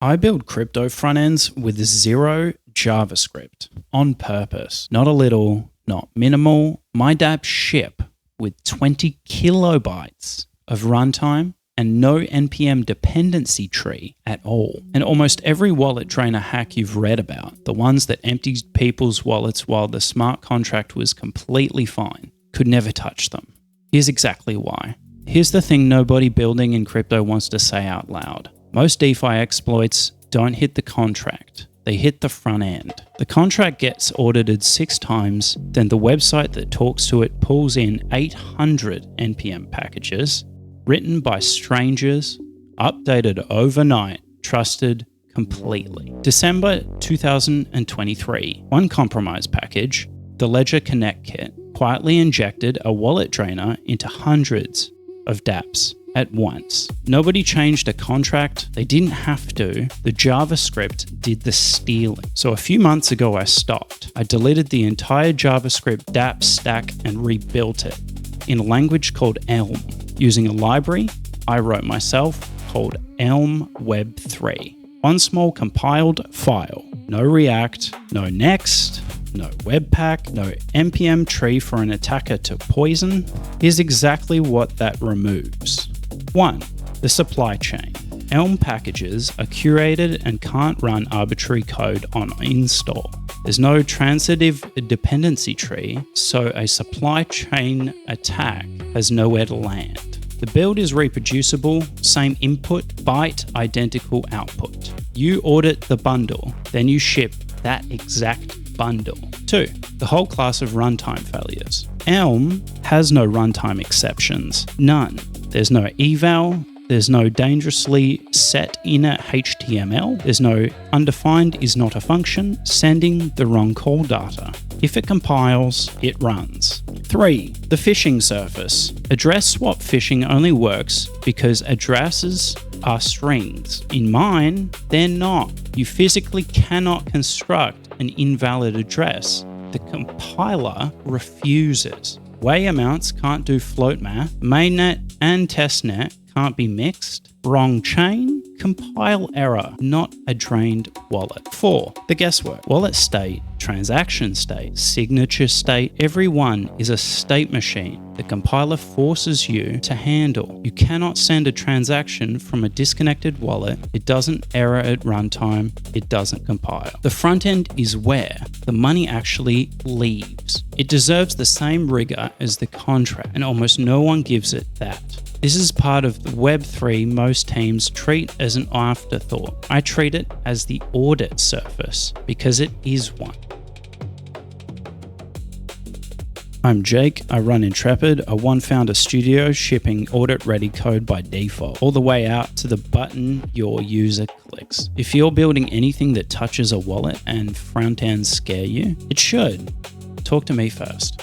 I build crypto front ends with zero JavaScript on purpose. Not a little, not minimal. My dapps ship with 20 kilobytes of runtime and no NPM dependency tree at all. And almost every wallet drainer hack you've read about, the ones that emptied people's wallets while the smart contract was completely fine, could never touch them. Here's exactly why. Here's the thing nobody building in crypto wants to say out loud. Most DeFi exploits don't hit the contract. They hit the front end. The contract gets audited 6 times, then the website that talks to it pulls in 800 NPM packages, written by strangers, updated overnight, trusted completely. December 2023, one compromise package, the Ledger Connect kit, quietly injected a wallet drainer into hundreds of dapps at once. Nobody changed a contract. They didn't have to. The JavaScript did the stealing. So a few months ago, I stopped. I deleted the entire JavaScript dapp stack and rebuilt it in a language called Elm, using a library I wrote myself called Elm Web 3. One small compiled file. No React, no Next, no Webpack, no NPM tree for an attacker to poison. Here's exactly what that removes. 1. The supply chain. Elm packages are curated and can't run arbitrary code on install. There's no transitive dependency tree, so a supply chain attack has nowhere to land. The build is reproducible, same input, byte, identical output. You audit the bundle, then you ship that exact bundle. 2. The whole class of runtime failures. Elm has no runtime exceptions. None. There's no eval. There's no dangerously set inner HTML. There's no undefined is not a function, sending the wrong call data. If it compiles, it runs. 3. The phishing surface. Address swap phishing only works because addresses are strings. In mine, they're not. You physically cannot construct an invalid address. The compiler refuses. Way amounts can't do float math. Mainnet and testnet can't be mixed. Wrong chain, compile error, not a drained wallet. 4. The guesswork. Wallet state, transaction state, signature state, every one is a state machine the compiler forces you to handle. You cannot send a transaction from a disconnected wallet. It doesn't error at runtime. It doesn't compile. The front end is where the money actually leaves. It deserves the same rigor as the contract, and almost no one gives it that. This is part of the Web3 most teams treat as an afterthought. I treat it as the audit surface because it is one. I'm Jake, I run Intrepid, a one-founder studio shipping audit-ready code by default, all the way out to the button your user clicks. If you're building anything that touches a wallet and front ends scare you, it should. Talk to me first.